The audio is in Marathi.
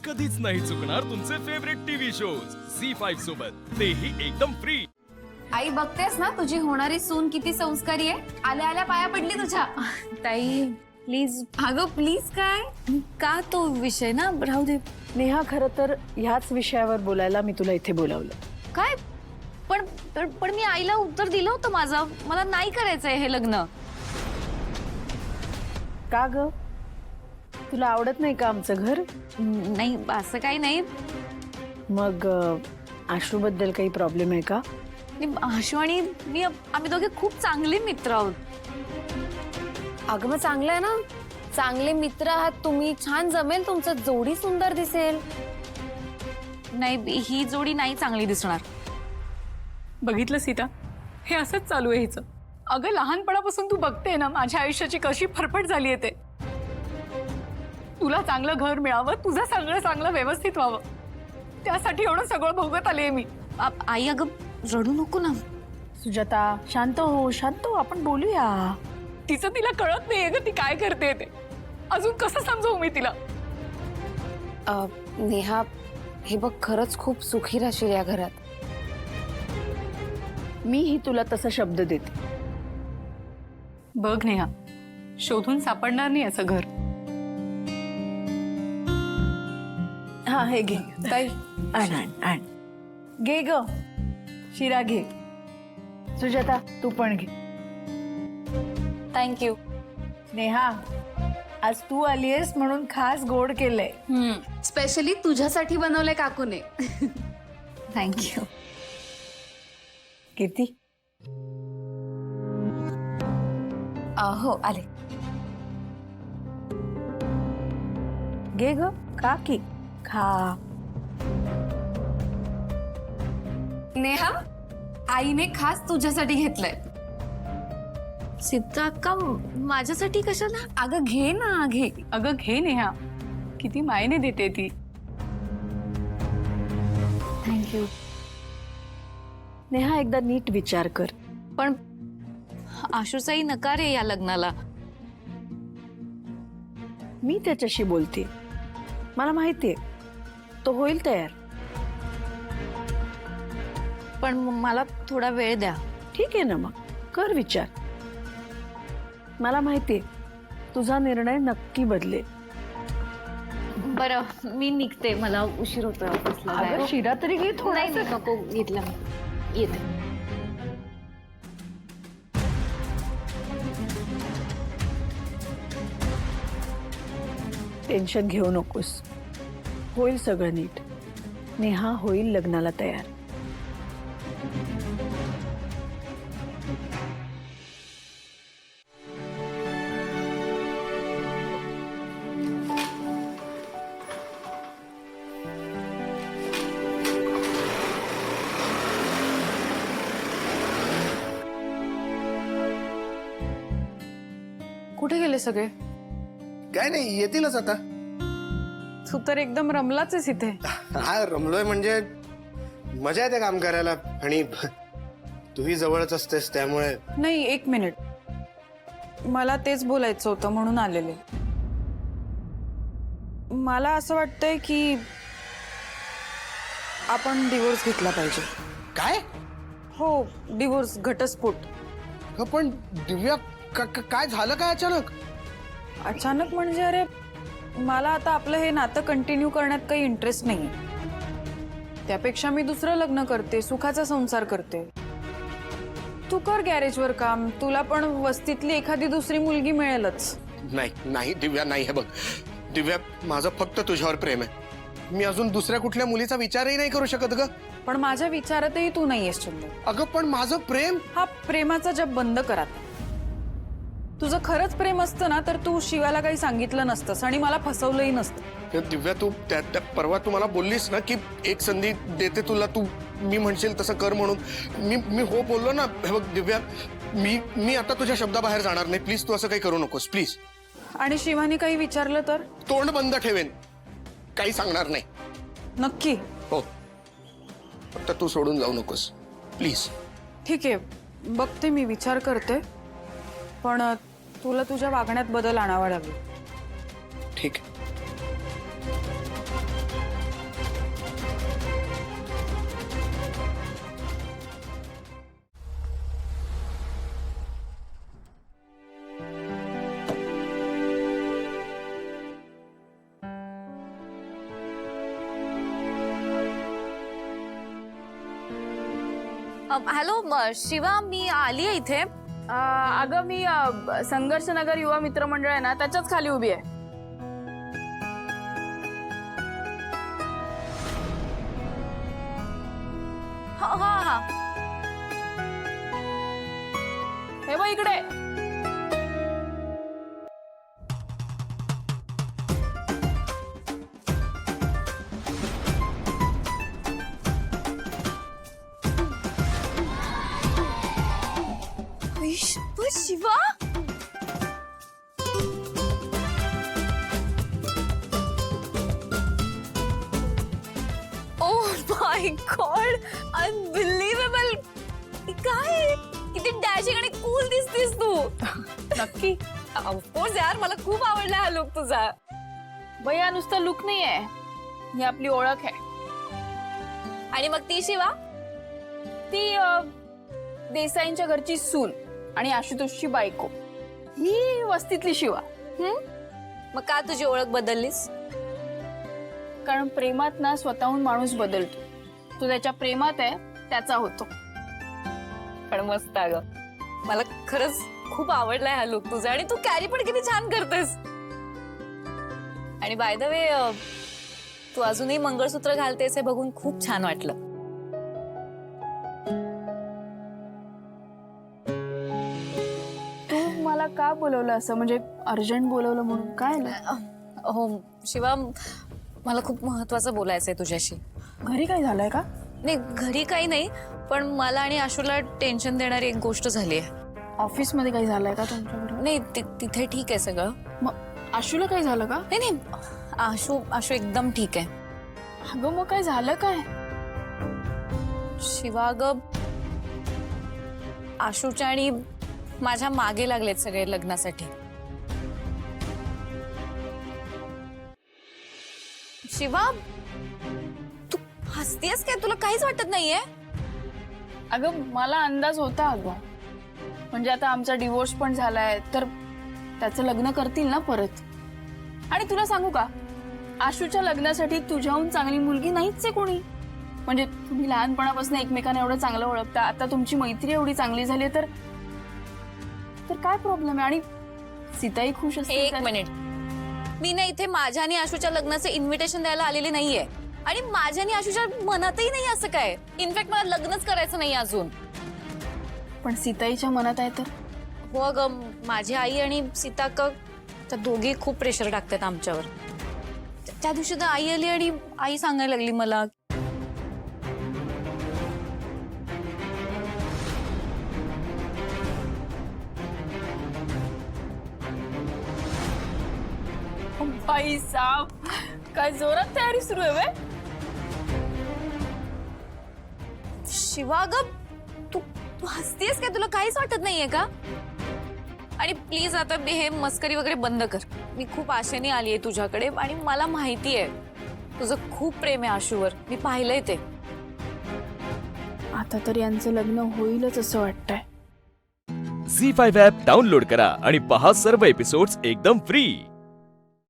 कधीच नाही चुकणार तुमचे फेवरेट टीव्ही शोज झी5 सोबत, तेही एकदम फ्री। आई बघतेस ना तुझी होणारी सून किती संस्कारी आहे। आल्या आल्या पाया पडली तुझ्या। ताई प्लीज। अगं प्लीज काय? का तो विषय ना राहू दे। नेहा, खरं तर ह्याच विषयावर बोलायला मी तुला इथे बोलावलं। काय पण मी आईला उत्तर दिलं होतं माझं, मला नाही करायचंय हे लग्न। का ग, तुला आवडत नाही का आमचं घर? नाही असं काही नाही। मग आशू बद्दल काही प्रॉब्लेम आहे का? आशू आणि मी आम्ही दोघे खूप चांगले मित्र आहोत। अगं मग चांगलं आहे ना, चांगले मित्र आहात तुम्ही, छान जमेल तुमचं, जोडी सुंदर दिसेल। नाही ही जोडी नाही चांगली दिसणार। बघितलं सीता, हे असंच चालू आहे हिचं। अगं लहानपणापासून तू बघते ना माझ्या आयुष्याची कशी फरफट झाली आहे ते। तुला चांगलं घर मिळावं, तुझं सगळं चांगलं व्यवस्थित व्हावं, त्यासाठी एवढं सगळं भोगत आले मी। आई अगं रडू नको ना। सुजाता शांत हो, शांत हो, आपण बोलूया। तिचं तिला कळत नाहीये ग ती काय करते ते। अजून कसं समजवू मी तिला? नेहा हे बघ, खरंच खूप सुखी राहशील या घरात। मीही तुला तसा शब्द देते। बघ नेहा, शोधून सापडणार नाही असं घर। हा हे घे ताई आण आण आण, घे ग शिरा घे। सुजाता तू पण घे। थँक्यू। नेहा, आज तू आलीयस म्हणून खास गोड केलंय। स्पेशली तुझ्यासाठी बनवलंय काकूने। थँक्यू। किती? हो आले। घे ग, खा की खा। नेहा आईने खास तुझ्यासाठी घेतलंय। सीता अक्का माझ्यासाठी कशाला? अगं घे ना, घे। अगं घे नेहा, किती मायने देते ती। थँक्यू। नेहा एकदा नीट विचार कर। पण आशूचाही नकार आहे या लग्नाला। मी त्याच्याशी बोलते, मला माहितीये तो होईल तयार। पण मला थोडा वेळ द्या। ठीक आहे ना, मग कर विचार। मला माहितीये तुझा निर्णय नक्की बदलेल। बरं मी निघते, मला उशीर होतोय ऑफिसला अगं जायला। शिरा तरी घे नाही थोडासा। नाही, नको घेतला मी, येते। टेन्शन घेऊ नकोस, होईल सगळं नीट। नेहा होईल लग्नाला तयार। कुठे गेले सगळे? काय नाही, येतीलच आता। तू तर एकदम रमलाच आहेस इथे। हा रमलोय म्हणजे मजा येते काम करायला, आणि तूही जवळच असतेस त्यामुळे। नाही एक मिनिट, मला तेच बोलायचं होतं म्हणून आलेले। मला असं वाटतंय की आपण डिवोर्स घेतला पाहिजे। काय? हो डिवोर्स, घटस्फोट। अगं पण दिव्या, काय झालं काय अचानक? अचानक म्हणजे अरे मला आता आपलं हे नातं कंटिन्यू करण्यात काही इंटरेस्ट नाही। त्यापेक्षा मी दुसरं लग्न करते, सुखाचा संसार करते। तू कर गॅरेजवर काम, तुला पण वस्तीतली एखादी दुसरी मुलगी मिळेलच। नाही नाही दिव्या, नाही। हे बघ दिव्या, माझं फक्त तुझ्यावर प्रेम आहे। मी अजून दुसऱ्या कुठल्या मुलीचा विचारही नाही करू शकत ग। पण माझ्या विचारातही तू नाहीयेस चंद्र। अगं पण माझं प्रेम। हा प्रेमाचा जप बंद करा। तुझं खरंच प्रेम असतं ना तर तू शिवाला काही सांगितलं नसतंस आणि मला फसवलंही नसतं। दिव्या, तू त्या परवा तू मला बोललीस ना की एक संधी देते तुला, तू मी म्हणशील तसं कर म्हणून। मी हो बोललो ना। हे बघ दिव्या, मी आता तुझ्या शब्दाबाहेर जाणार नाही। प्लीज तू असं काही करू नकोस, प्लीज। आणि शिवानी काही विचारलं तर? तोंड बंद ठेवेन, काही सांगणार नाही। नक्की? हो, फक्त तू सोडून जाऊ नकोस प्लीज। ठीक आहे, बघते मी, विचार करते, पण तुला तुझ्या वागण्यात बदल आणावा लागेल। ठीक आहे। हॅलो शिवा, मी आली आहे इथे. अगं मी संघर्ष नगर युवा मित्र मंडळ आहे ना त्याच्याच खाली उभी आहे. हा. हे बघ इकडे. Shiva, oh my God, unbelievable. काय किती डॅशिंग आणि कूल दिसतीस तू. नक्की. ऑफकोर्स यार, मला खूप आवडला हा लुक तुझा. बाई हा नुसता लुक नाही आहे, ही आपली ओळख आहे. आणि मग ती शिवा? ती देसाईंच्या घरची सून आणि आशुतोषची बायको. ही वस्तीतली शिवा. मग का तुझी ओळख बदललीस? कारण प्रेमात ना स्वतःहून माणूस बदलतो. तो त्याच्या प्रेमात आहे त्याचा होतो. पण मस्त अगं, मला खरंच खूप आवडलाय हा लुक तुझा. आणि तू कॅरी पण किती छान करतेस. आणि बाय द वे, तू अजूनही मंगळसूत्र घालतेस हे बघून खूप छान वाटलं. तू मला का बोलवलं असं, म्हणजे अर्जंट बोलवलं म्हणून? काय आलं? हो शिवा, मला खूप महत्वाचं बोलायचंय तुझ्याशी. घरी काय झालंय का? नाही, घरी काही नाही, पण मला आणि आशूला टेन्शन देणारी एक गोष्ट झाली आहे. ऑफिस मध्ये काही झालंय का तुमच्याकडे? नाही, तिथे ठीक आहे सगळं. मग आशूला काही झालं का? नाही नाही, आशू एकदम ठीक आहे. अगं मग काय झालं काय? शिवा ग, आशूच्या आणि माझ्या मागे लागलेत सगळे लग्नासाठी. शिवा, तू हसतेस काय? तुला काहीच वाटत नाहीये? अगं मला अंदाज होता. अगं म्हणजे आता आमचा डिवोर्स पण झालाय तर त्याचं लग्न करतील ना परत. आणि तुला सांगू का, आशूच्या लग्नासाठी तुझ्याहून चांगली मुलगी नाहीच आहे कोणी. म्हणजे तुम्ही लहानपणापासून एकमेकांना एवढं चांगलं ओळखता, आता तुमची मैत्री एवढी चांगली झाली तर काय प्रॉब्लेम आहे? आणि सीताई खुश असते. एक मिनिट, मी ना इथे माझ्या आणि आशूच्या लग्नाचे इन्व्हिटेशन द्यायला आलेली नाहीये. आणि माझ्या आणि आशूच्या मनातही नाही असं काय. इनफॅक्ट मला लग्नच करायचं नाही अजून. पण सीताईच्या मनात आहे तर? हो ग, माझी आई आणि सीता त्या दोघी खूप प्रेशर टाकतात आमच्यावर. त्या दिवशी तर आई आली आणि आई सांगायला लागली मला, बाई साहेब, काय जोरात तयारी सुरू आहे वे? शिवा ग, तू हसतेस काय? तुला काहीच वाटत नाहीये का? आणि प्लीज आता हे मस्करी वगैरे बंद कर. मी खूप आशेने आलीये तुझ्याकडे आणि मला माहितीये तुझं खूप प्रेम आहे आशूवर. मी पाहिलंय ते. आता तर यांचं लग्न होईलच असं वाटतंय. झी5 ॲप डाउनलोड करा आणि पहा सर्व एपिसोड्स एकदम फ्री.